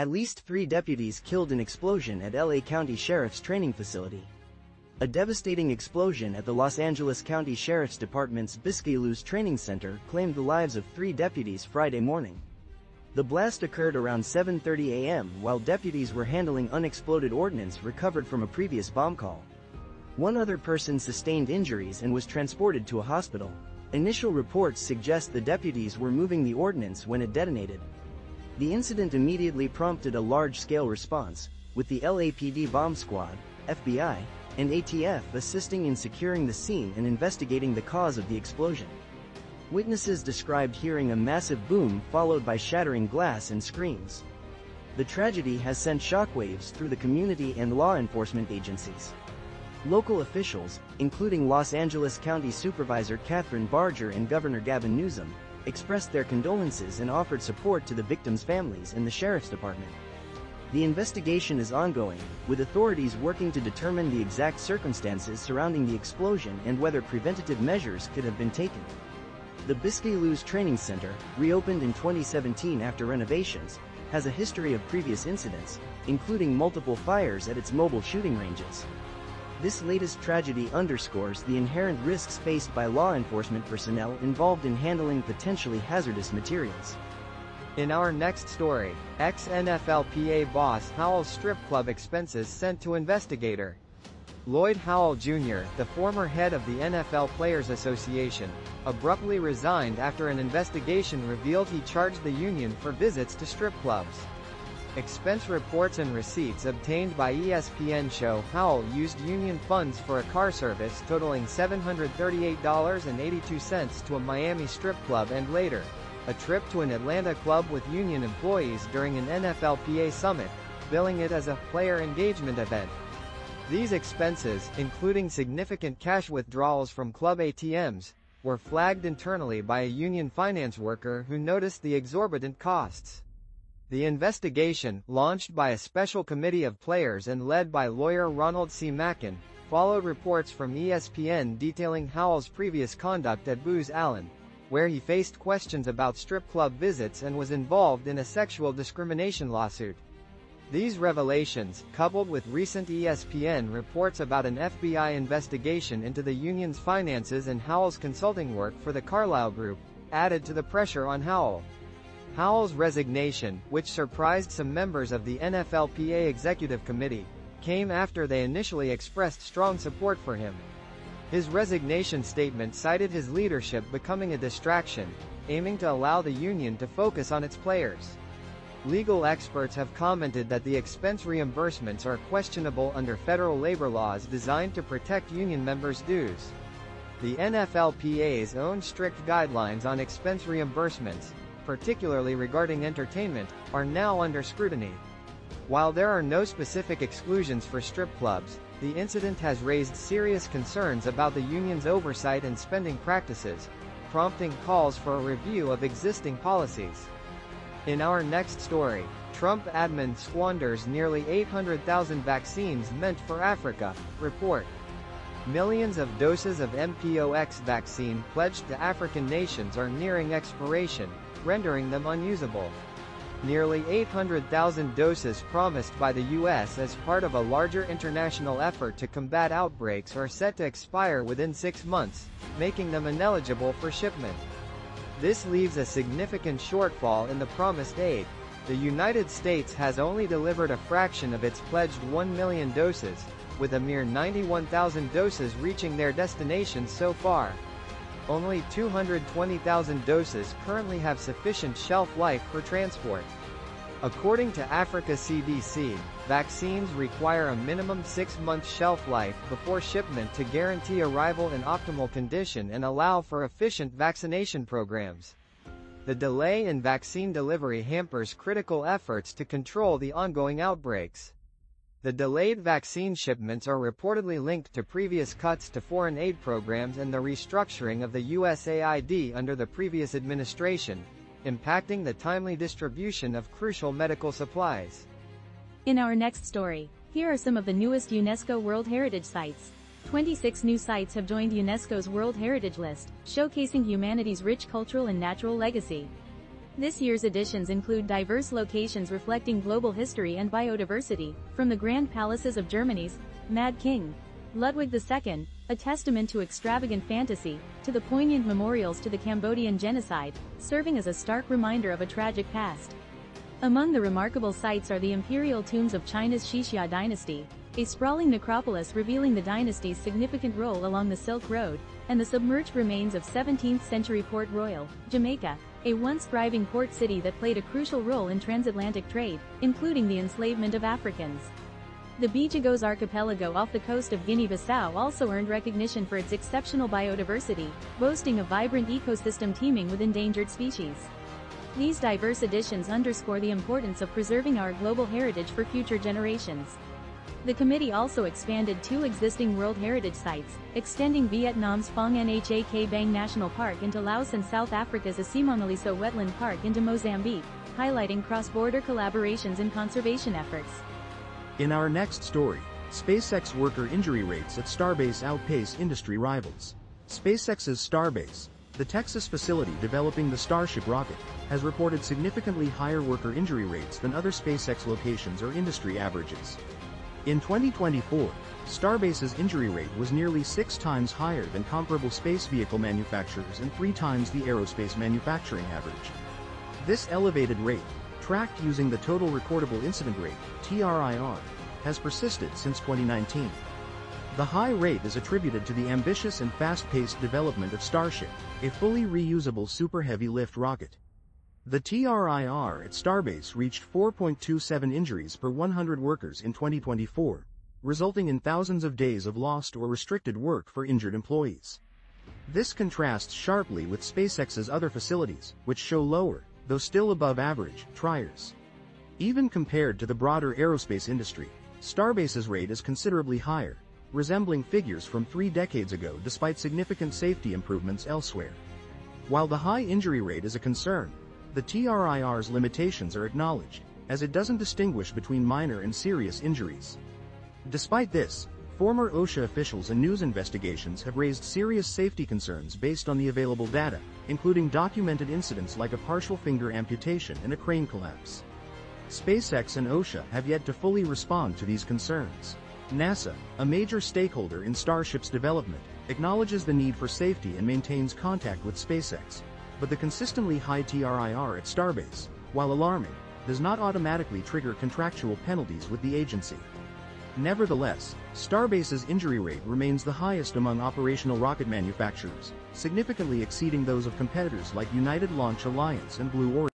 At least 3 deputies killed in explosion at LA County Sheriff's training facility. A devastating explosion at the Los Angeles County Sheriff's Department's Biscayne Training Center claimed the lives of 3 deputies Friday morning. The blast occurred around 7:30 a.m. while deputies were handling unexploded ordnance recovered from a previous bomb call. One other person sustained injuries and was transported to a hospital. Initial reports suggest the deputies were moving the ordnance when it detonated. The incident immediately prompted a large-scale response, with the LAPD bomb squad, FBI, and ATF assisting in securing the scene and investigating the cause of the explosion. Witnesses described hearing a massive boom followed by shattering glass and screams. The tragedy has sent shockwaves through the community and law enforcement agencies. Local officials, including Los Angeles County Supervisor Catherine Barger and Governor Gavin Newsom, expressed their condolences and offered support to the victims' families and the Sheriff's Department. The investigation is ongoing, with authorities working to determine the exact circumstances surrounding the explosion and whether preventative measures could have been taken. The Biscayne Training Center, reopened in 2017 after renovations, has a history of previous incidents, including multiple fires at its mobile shooting ranges. This latest tragedy underscores the inherent risks faced by law enforcement personnel involved in handling potentially hazardous materials. In our next story, ex-NFLPA boss Howell's strip club expenses sent to investigator. Lloyd Howell Jr., the former head of the NFL Players Association, abruptly resigned after an investigation revealed he charged the union for visits to strip clubs. Expense reports and receipts obtained by ESPN show Howell used union funds for a car service totaling $738.82 to a Miami strip club and later, a trip to an Atlanta club with union employees during an NFLPA summit, billing it as a player engagement event. These expenses, including significant cash withdrawals from club ATMs, were flagged internally by a union finance worker who noticed the exorbitant costs. The investigation, launched by a special committee of players and led by lawyer Ronald C. Mackin, followed reports from ESPN detailing Howell's previous conduct at Booz Allen, where he faced questions about strip club visits and was involved in a sexual discrimination lawsuit. These revelations, coupled with recent ESPN reports about an FBI investigation into the union's finances and Howell's consulting work for the Carlyle Group, added to the pressure on Howell. Howell's resignation, which surprised some members of the NFLPA Executive Committee, came after they initially expressed strong support for him. His resignation statement cited his leadership becoming a distraction, aiming to allow the union to focus on its players. Legal experts have commented that the expense reimbursements are questionable under federal labor laws designed to protect union members' dues. The NFLPA's own strict guidelines on expense reimbursements, particularly regarding entertainment, are now under scrutiny. While there are no specific exclusions for strip clubs, the incident has raised serious concerns about the union's oversight and spending practices, prompting calls for a review of existing policies. In our next story, Trump admin squanders nearly 800,000 vaccines meant for Africa, report. Millions of doses of Mpox vaccine pledged to African nations are nearing expiration, rendering them unusable. Nearly 800,000 doses promised by the U.S. as part of a larger international effort to combat outbreaks are set to expire within 6 months, making them ineligible for shipment. This leaves a significant shortfall in the promised aid. The United States has only delivered a fraction of its pledged 1 million doses, with a mere 91,000 doses reaching their destination so far. Only 220,000 doses currently have sufficient shelf life for transport. According to Africa CDC, vaccines require a minimum 6-month shelf life before shipment to guarantee arrival in optimal condition and allow for efficient vaccination programs. The delay in vaccine delivery hampers critical efforts to control the ongoing outbreaks. The delayed vaccine shipments are reportedly linked to previous cuts to foreign aid programs and the restructuring of the USAID under the previous administration, impacting the timely distribution of crucial medical supplies. In our next story, here are some of the newest UNESCO World Heritage sites. 26 new sites have joined UNESCO's World Heritage list, showcasing humanity's rich cultural and natural legacy. This year's editions include diverse locations reflecting global history and biodiversity, from the grand palaces of Germany's Mad King Ludwig II, a testament to extravagant fantasy, to the poignant memorials to the Cambodian genocide, serving as a stark reminder of a tragic past. Among the remarkable sites are the imperial tombs of China's Xixia dynasty, a sprawling necropolis revealing the dynasty's significant role along the Silk Road, and the submerged remains of 17th-century Port Royal, Jamaica, a once thriving port city that played a crucial role in transatlantic trade, including the enslavement of Africans. The Bijagos archipelago off the coast of Guinea-Bissau also earned recognition for its exceptional biodiversity, boasting a vibrant ecosystem teeming with endangered species. These diverse additions underscore the importance of preserving our global heritage for future generations. The committee also expanded 2 existing World Heritage Sites, extending Vietnam's Phong Nha Bang National Park into Laos and South Africa's Asimonaliso Wetland Park into Mozambique, highlighting cross-border collaborations in conservation efforts. In our next story, SpaceX worker injury rates at Starbase outpace industry rivals. SpaceX's Starbase, the Texas facility developing the Starship rocket, has reported significantly higher worker injury rates than other SpaceX locations or industry averages. In 2024, Starbase's injury rate was nearly 6 times higher than comparable space vehicle manufacturers and 3 times the aerospace manufacturing average. This elevated rate, tracked using the Total Recordable Incident Rate, TRIR, has persisted since 2019. The high rate is attributed to the ambitious and fast-paced development of Starship, a fully reusable super heavy lift rocket. The TRIR at Starbase reached 4.27 injuries per 100 workers in 2024, resulting in thousands of days of lost or restricted work for injured employees. This contrasts sharply with SpaceX's other facilities, which show lower, though still above average, TRIRs. Even compared to the broader aerospace industry, Starbase's rate is considerably higher, resembling figures from 3 decades ago despite significant safety improvements elsewhere. While the high injury rate is a concern, the TRIR's limitations are acknowledged, as it doesn't distinguish between minor and serious injuries. Despite this, former OSHA officials and news investigations have raised serious safety concerns based on the available data, including documented incidents like a partial finger amputation and a crane collapse. SpaceX and OSHA have yet to fully respond to these concerns. NASA, a major stakeholder in Starship's development, acknowledges the need for safety and maintains contact with SpaceX, but the consistently high TRIR at Starbase, while alarming, does not automatically trigger contractual penalties with the agency. Nevertheless, Starbase's injury rate remains the highest among operational rocket manufacturers, significantly exceeding those of competitors like United Launch Alliance and Blue Origin.